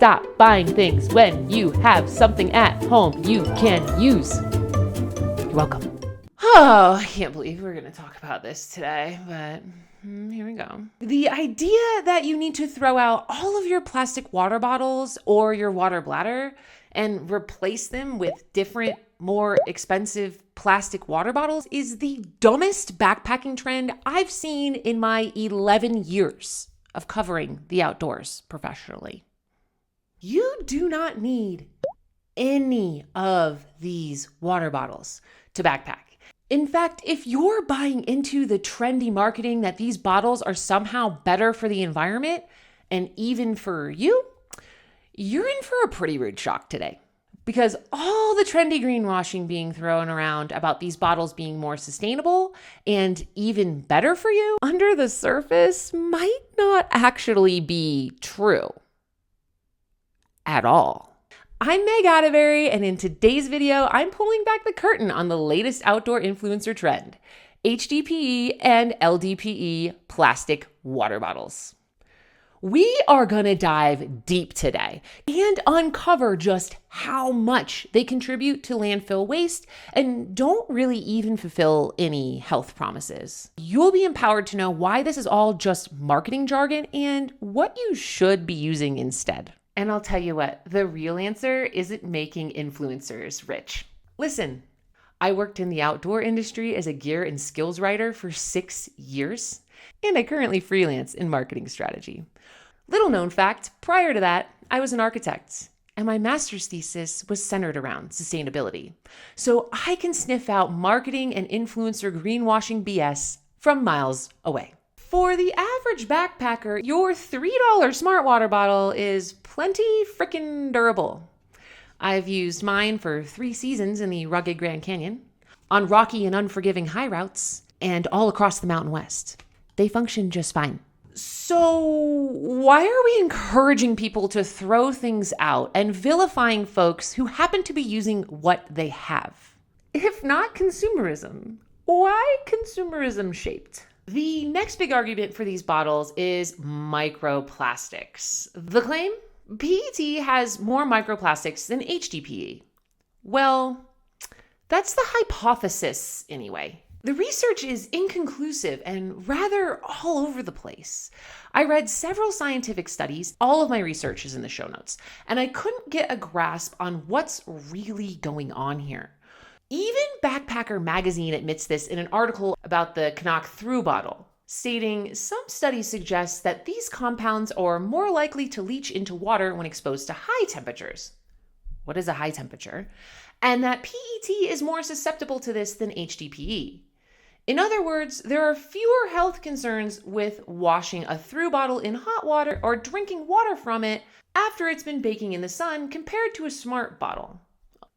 Stop buying things when you have something at home you can use. You're welcome. Oh, I can't believe we're going to talk about this today, but here we go. The idea that you need to throw out all of your plastic water bottles or your water bladder and replace them with different, more expensive plastic water bottles is the dumbest backpacking trend I've seen in my 11 years of covering the outdoors professionally. You do not need any of these water bottles to backpack. In fact, if you're buying into the trendy marketing that these bottles are somehow better for the environment and even for you, you're in for a pretty rude shock today. Because all the trendy greenwashing being thrown around about these bottles being more sustainable and even better for you under the surface might not actually be true at all. I'm Meg Atterbury, and in today's video, I'm pulling back the curtain on the latest outdoor influencer trend, HDPE and LDPE plastic water bottles. We are going to dive deep today and uncover just how much they contribute to landfill waste and don't really even fulfill any health promises. You'll be empowered to know why this is all just marketing jargon and what you should be using instead. And I'll tell you what, the real answer isn't making influencers rich. Listen, I worked in the outdoor industry as a gear and skills writer for 6 years, and I currently freelance in marketing strategy. Little known fact, prior to that, I was an architect, and my master's thesis was centered around sustainability. So I can sniff out marketing and influencer greenwashing BS from miles away. For the average backpacker, your $3 SmartWater bottle is plenty frickin' durable. I've used mine for 3 seasons in the rugged Grand Canyon, on rocky and unforgiving high routes, and all across the Mountain West. They function just fine. So why are we encouraging people to throw things out and vilifying folks who happen to be using what they have? If not consumerism, why consumerism shaped? The next big argument for these bottles is microplastics. The claim? PET has more microplastics than HDPE. Well, that's the hypothesis anyway. The research is inconclusive and rather all over the place. I read several scientific studies, all of my research is in the show notes, and I couldn't get a grasp on what's really going on here. Even Backpacker Magazine admits this in an article about the Cnoc ThruBottle, stating some studies suggest that these compounds are more likely to leach into water when exposed to high temperatures. What is a high temperature? And that PET is more susceptible to this than HDPE. In other words, there are fewer health concerns with washing a ThruBottle in hot water or drinking water from it after it's been baking in the sun compared to a smart bottle.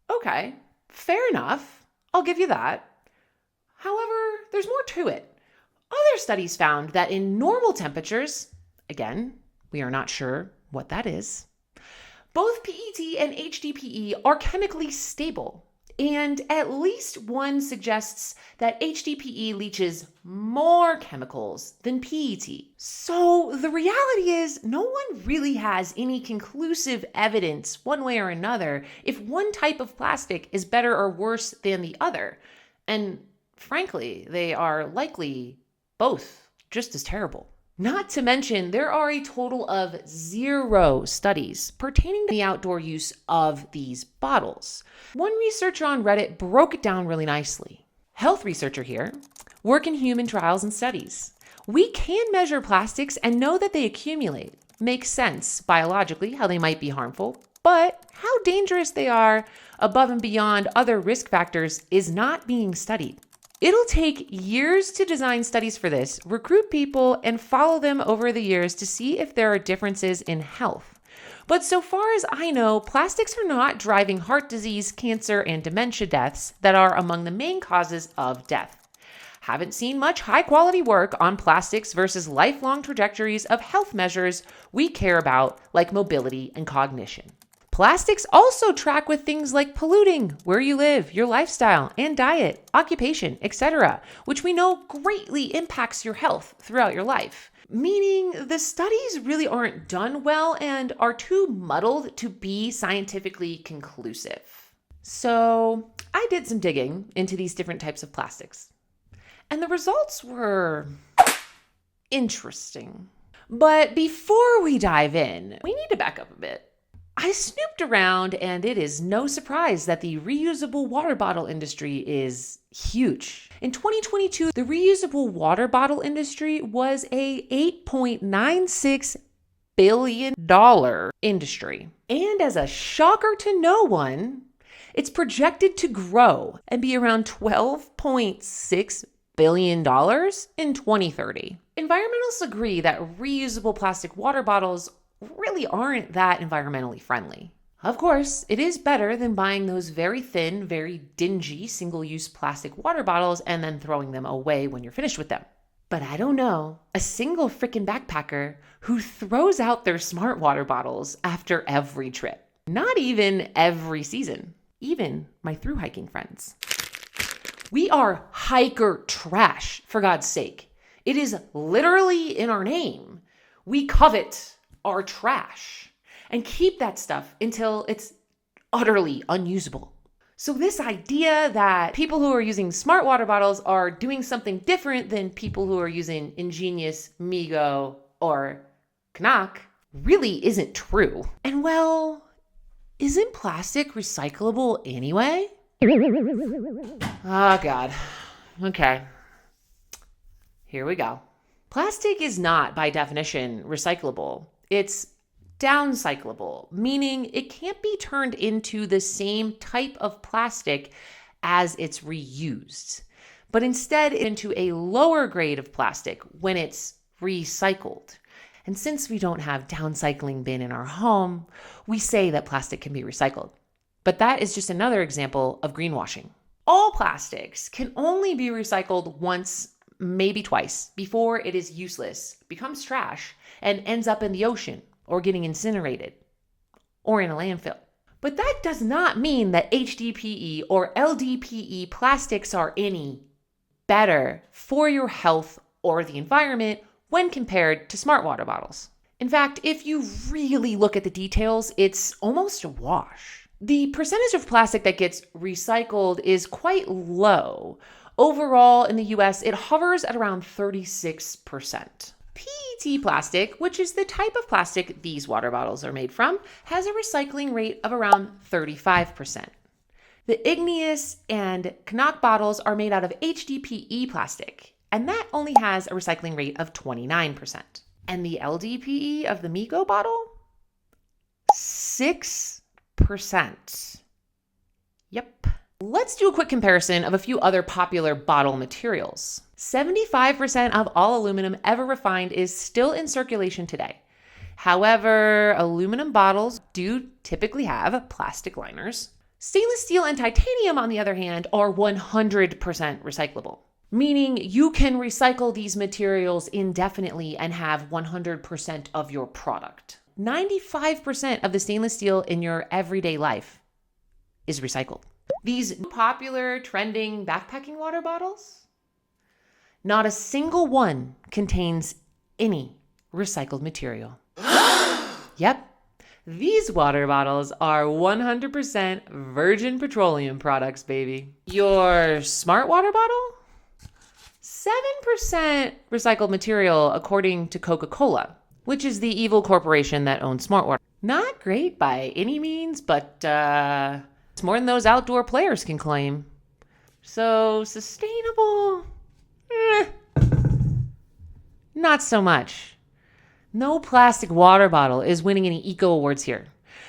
Okay. Fair enough. I'll give you that. However, there's more to it. Other studies found that in normal temperatures, again, we are not sure what that is, both PET and HDPE are chemically stable. And at least one suggests that HDPE leaches more chemicals than PET. So the reality is no one really has any conclusive evidence one way or another if one type of plastic is better or worse than the other. And frankly, they are likely both just as terrible. Not to mention, there are a total of 0 studies pertaining to the outdoor use of these bottles. One researcher on Reddit broke it down really nicely. Health researcher here, work in human trials and studies. We can measure plastics and know that they accumulate. Makes sense biologically how they might be harmful, but how dangerous they are above and beyond other risk factors is not being studied. It'll take years to design studies for this, recruit people, and follow them over the years to see if there are differences in health. But so far as I know, plastics are not driving heart disease, cancer, and dementia deaths that are among the main causes of death. Haven't seen much high-quality work on plastics versus lifelong trajectories of health measures we care about, like mobility and cognition. Plastics also track with things like polluting, where you live, your lifestyle and diet, occupation, etc., which we know greatly impacts your health throughout your life. meaning the studies really aren't done well and are too muddled to be scientifically conclusive. So I did some digging into these different types of plastics, and the results were interesting. But before we dive in, we need to back up a bit. I snooped around, and it is no surprise that the reusable water bottle industry is huge. In 2022, the reusable water bottle industry was a $8.96 billion industry. And as a shocker to no one, it's projected to grow and be around $12.6 billion in 2030. Environmentalists agree that reusable plastic water bottles really aren't that environmentally friendly. Of course, it is better than buying those very thin, very dingy single-use plastic water bottles and then throwing them away when you're finished with them. But I don't know a single frickin' backpacker who throws out their SmartWater bottles after every trip. Not even every season. Even my thru hiking friends. We are hiker trash, for God's sake. It is literally in our name. We covet our trash and keep that stuff until it's utterly unusable. So this idea that people who are using smart water bottles are doing something different than people who are using Igneous, NOBO, or Cnoc really isn't true. And well, isn't plastic recyclable anyway? Oh God. Okay. Here we go. Plastic is not, by definition, recyclable. It's downcyclable, meaning it can't be turned into the same type of plastic as it's reused, but instead into a lower grade of plastic when it's recycled. And since we don't have downcycling bin in our home, we say that plastic can be recycled. But that is just another example of greenwashing. All plastics can only be recycled once, maybe twice, before it is useless, becomes trash, and ends up in the ocean or getting incinerated or in a landfill. But that does not mean that HDPE or LDPE plastics are any better for your health or the environment when compared to smart water bottles. In fact, if you really look at the details, it's almost a wash. The percentage of plastic that gets recycled is quite low. Overall, in the US, it hovers at around 36%. PET plastic, which is the type of plastic these water bottles are made from, has a recycling rate of around 35%. The Igneous and Cnoc bottles are made out of HDPE plastic, and that only has a recycling rate of 29%. And the LDPE of the NOBO bottle? 6%. Yep. Let's do a quick comparison of a few other popular bottle materials. 75% of all aluminum ever refined is still in circulation today. However, aluminum bottles do typically have plastic liners. Stainless steel and titanium, on the other hand, are 100% recyclable, meaning you can recycle these materials indefinitely and have 100% of your product. 95% of the stainless steel in your everyday life is recycled. These popular trending backpacking water bottles, not a single one contains any recycled material. Yep, these water bottles are 100% virgin petroleum products, baby. Your smart water bottle? 7% recycled material according to Coca-Cola, which is the evil corporation that owns SmartWater. Not great by any means, but it's more than those outdoor players can claim. So sustainable? Not so much. No plastic water bottle is winning any eco awards here.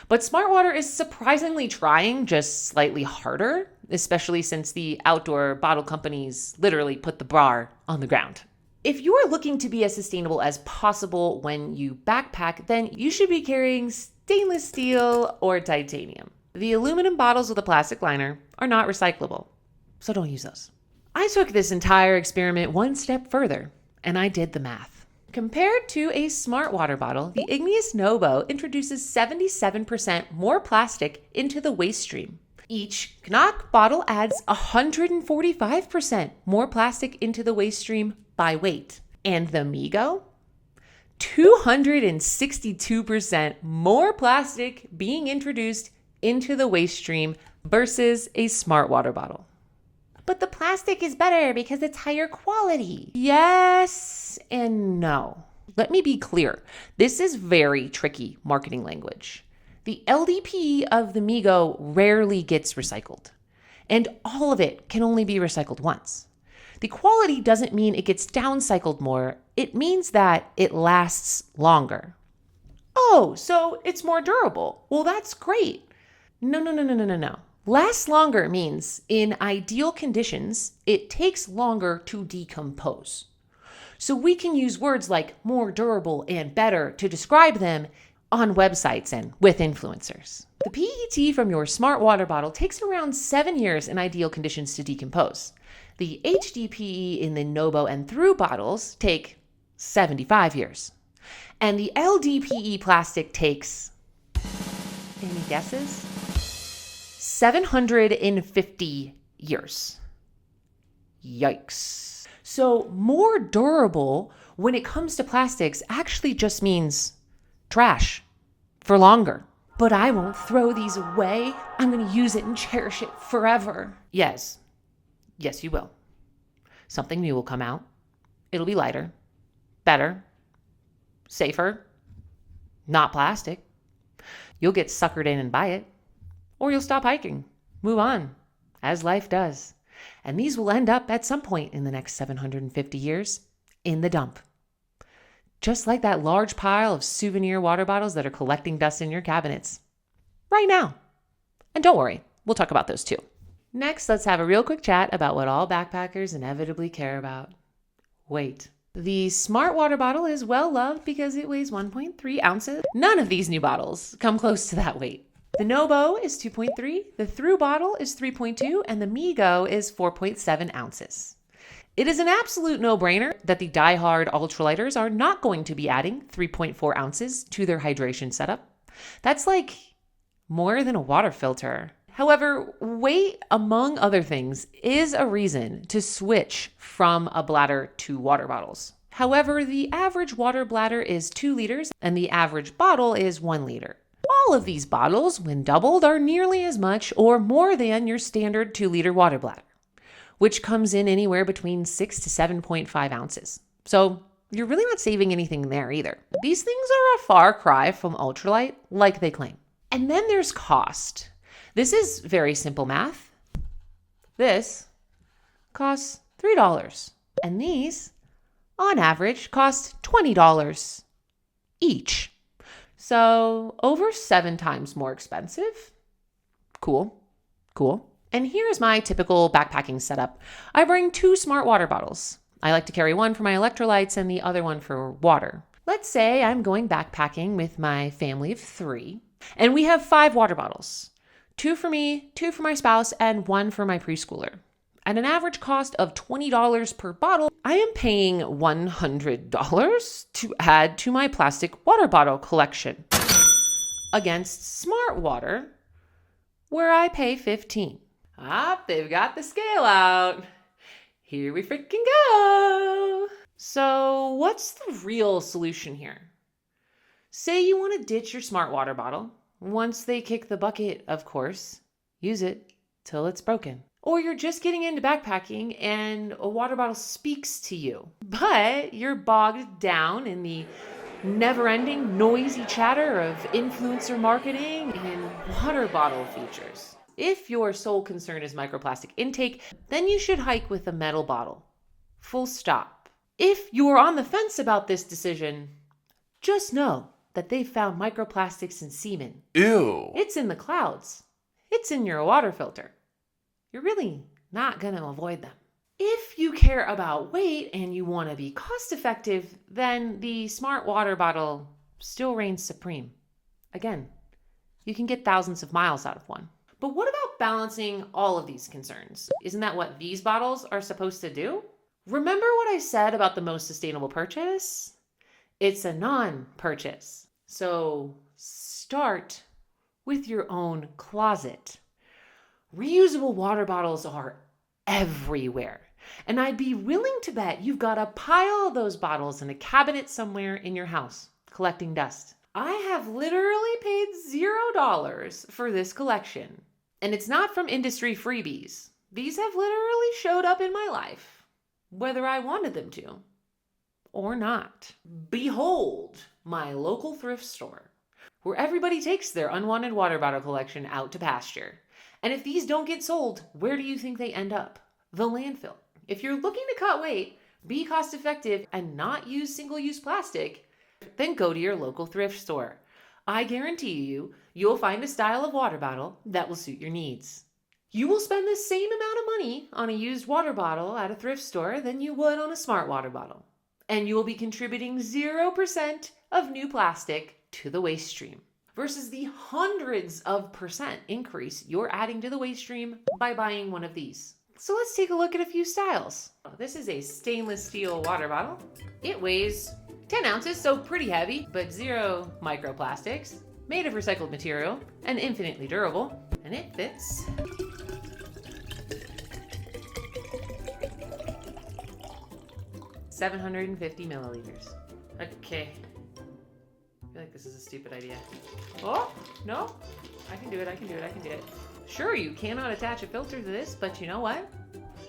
But SmartWater is surprisingly trying, just slightly harder, especially since the outdoor bottle companies literally put the bar on the ground. If you are looking to be as sustainable as possible when you backpack, then you should be carrying stainless steel or titanium. The aluminum bottles with a plastic liner are not recyclable, so don't use those. I took this entire experiment one step further, and I did the math. Compared to a smart water bottle, the Igneous NOBO introduces 77% more plastic into the waste stream. Each Cnoc bottle adds 145% more plastic into the waste stream by weight. And the NOBO 262% more plastic being introduced into the waste stream versus a SmartWater bottle. But the plastic is better because it's higher quality. Yes and no. Let me be clear. This is very tricky marketing language. The LDPE of the MIGO rarely gets recycled, and all of it can only be recycled once. The quality doesn't mean it gets downcycled more. It means that it lasts longer. Oh, so it's more durable. Well, that's great. No. Last longer means in ideal conditions, it takes longer to decompose. So we can use words like more durable and better to describe them on websites and with influencers. The PET from your SmartWater bottle takes around 7 years in ideal conditions to decompose. The HDPE in the NOBO and ThruBottles take 75 years. And the LDPE plastic takes, any guesses? 750 years. Yikes. So more durable when it comes to plastics actually just means trash for longer. But I won't throw these away. I'm going to use it and cherish it forever. Yes, you will. Something new will come out. It'll be lighter, better, safer, not plastic. You'll get suckered in and buy it. Or you'll stop hiking, move on, as life does. And these will end up at some point in the next 750 years in the dump. Just like that large pile of souvenir water bottles that are collecting dust in your cabinets right now. And don't worry, we'll talk about those too. Next, let's have a real quick chat about what all backpackers inevitably care about. Weight. The SmartWater bottle is well loved because it weighs 1.3 ounces. None of these new bottles come close to that weight. The NOBO is 2.3, the ThruBottle is 3.2, and the MIGO is 4.7 ounces. It is an absolute no-brainer that the die-hard ultralighters are not going to be adding 3.4 ounces to their hydration setup. That's like more than a water filter. However, weight, among other things, is a reason to switch from a bladder to water bottles. However, the average water bladder is 2 liters and the average bottle is 1 liter. All of these bottles, when doubled, are nearly as much or more than your standard 2-liter water bladder, which comes in anywhere between 6 to 7.5 ounces. So you're really not saving anything there either. These things are a far cry from ultralight, like they claim. And then there's cost. This is very simple math. This costs $3, and these, on average, cost $20 each. So over 7 times more expensive. Cool. And here's my typical backpacking setup. I bring 2 SmartWater bottles. I like to carry one for my electrolytes and the other one for water. Let's say I'm going backpacking with my family of 3, and we have 5 water bottles. 2 for me, 2 for my spouse, and 1 for my preschooler. At an average cost of $20 per bottle, I am paying $100 to add to my plastic water bottle collection against SmartWater, where I pay $15. They've got the scale out. Here we freaking go. So what's the real solution here? Say you want to ditch your SmartWater bottle. Once they kick the bucket, of course, use it till it's broken. Or you're just getting into backpacking and a water bottle speaks to you, but you're bogged down in the never-ending noisy chatter of influencer marketing and water bottle features. If your sole concern is microplastic intake, then you should hike with a metal bottle. Full stop. If you're on the fence about this decision, just know that they've found microplastics in semen. Ew. It's in the clouds. It's in your water filter. You're really not going to avoid them. If you care about weight and you want to be cost effective, then the SmartWater bottle still reigns supreme. Again, you can get thousands of miles out of one. But what about balancing all of these concerns? Isn't that what these bottles are supposed to do? Remember what I said about the most sustainable purchase? It's a non-purchase. So start with your own closet. Reusable water bottles are everywhere. And I'd be willing to bet you've got a pile of those bottles in a cabinet somewhere in your house, collecting dust. I have literally paid $0 for this collection. And it's not from industry freebies. These have literally showed up in my life, whether I wanted them to or not. Behold my local thrift store, where everybody takes their unwanted water bottle collection out to pasture. And if these don't get sold, where do you think they end up? The landfill. If you're looking to cut weight, be cost effective, and not use single-use plastic, then go to your local thrift store. I guarantee you'll find a style of water bottle that will suit your needs. You will spend the same amount of money on a used water bottle at a thrift store than you would on a SmartWater bottle. And you will be contributing 0% of new plastic to the waste stream versus the hundreds of percent increase you're adding to the waste stream by buying one of these. So let's take a look at a few styles. This is a stainless steel water bottle. It weighs 10 ounces, so pretty heavy, but 0 microplastics, made of recycled material, and infinitely durable. And it fits 750 milliliters. Okay. I feel like this is a stupid idea. Oh, no. I can do it. Sure, you cannot attach a filter to this, but you know what?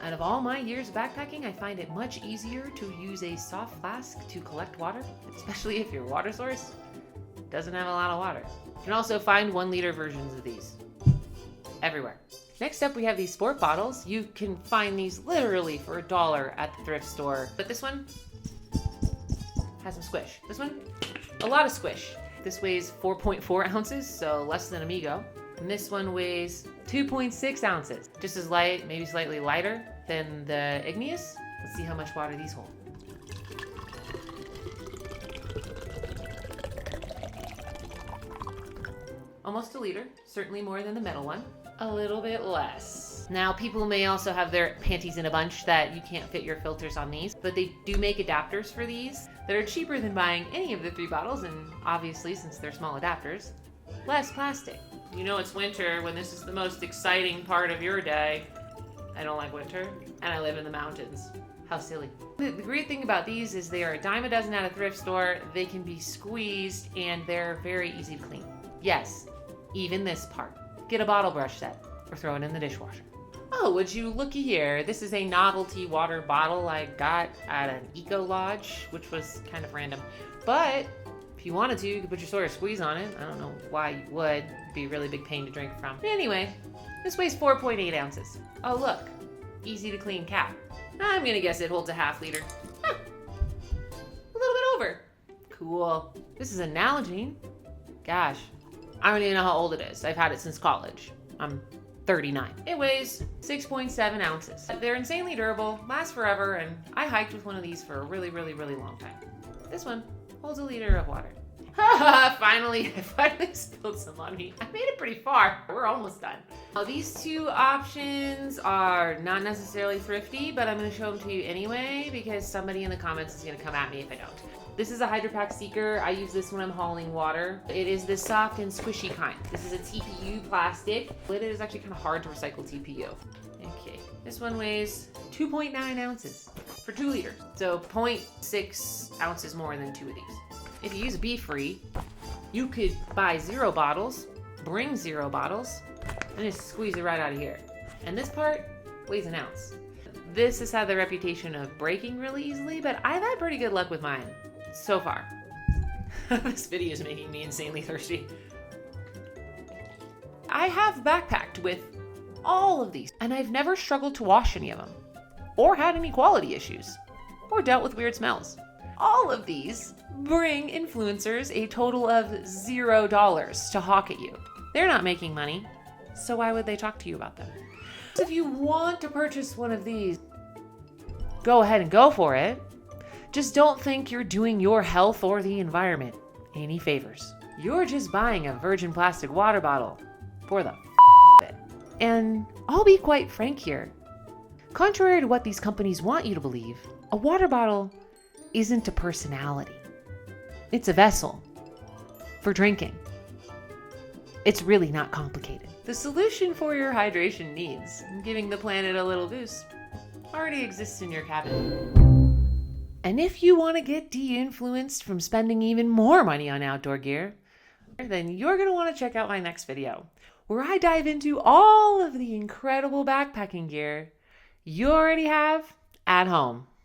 Out of all my years of backpacking, I find it much easier to use a soft flask to collect water, especially if your water source doesn't have a lot of water. You can also find 1 liter versions of these everywhere. Next up, we have these sport bottles. You can find these literally for $1 at the thrift store, but this one has some squish. This one, a lot of squish. This weighs 4.4 ounces, so less than Amigo. And this one weighs 2.6 ounces. Just as light, maybe slightly lighter than the Igneous. Let's see how much water these hold. Almost a liter, certainly more than the metal one. A little bit less. Now, people may also have their panties in a bunch that you can't fit your filters on these, but they do make adapters for these that are cheaper than buying any of the ThruBottles, and obviously, since they're small adapters, less plastic. You know it's winter when this is the most exciting part of your day. I don't like winter, and I live in the mountains. How silly. The great thing about these is they are a dime a dozen at a thrift store. They can be squeezed, and they're very easy to clean. Yes, even this part. Get a bottle brush set, or throw it in the dishwasher. Oh, would you looky here. This is a novelty water bottle I got at an eco lodge, which was kind of random. But if you wanted to, you could put your Sawyer squeeze on it. I don't know why you would. It'd be a really big pain to drink from. Anyway, this weighs 4.8 ounces. Oh look, easy to clean cap. I'm gonna guess it holds a half liter. Huh. A little bit over. Cool. This is a Nalgene. Gosh, I don't even know how old it is. I've had it since college. I'm 39. It weighs 6.7 ounces. They're insanely durable, last forever, and I hiked with one of these for a really, really, really long time. This one holds a liter of water. I finally spilled some on me. I made it pretty far. We're almost done. Now, these two options are not necessarily thrifty, but I'm going to show them to you anyway because somebody in the comments is going to come at me if I don't. This is a Hydrapak Seeker. I use this when I'm hauling water. It is the soft and squishy kind. This is a TPU plastic. It is actually kind of hard to recycle TPU. Okay, this one weighs 2.9 ounces for 2 liters. So 0.6 ounces more than 2 of these. If you use BeFree, you could buy 0 bottles, bring 0 bottles, and just squeeze it right out of here. And this part weighs an ounce. This has had the reputation of breaking really easily, but I've had pretty good luck with mine so far. This video is making me insanely thirsty. I have backpacked with all of these, and I've never struggled to wash any of them, or had any quality issues, or dealt with weird smells. All of these bring influencers a total of $0 to hawk at you. They're not making money, so why would they talk to you about them? So if you want to purchase one of these, go ahead and go for it. Just don't think you're doing your health or the environment any favors. You're just buying a virgin plastic water bottle for the of it. And I'll be quite frank here. Contrary to what these companies want you to believe, a water bottle isn't a personality. It's a vessel for drinking. It's really not complicated. The solution for your hydration needs, giving the planet a little boost, already exists in your cabinet. And if you want to get de-influenced from spending even more money on outdoor gear, then you're going to want to check out my next video, where I dive into all of the incredible backpacking gear you already have at home.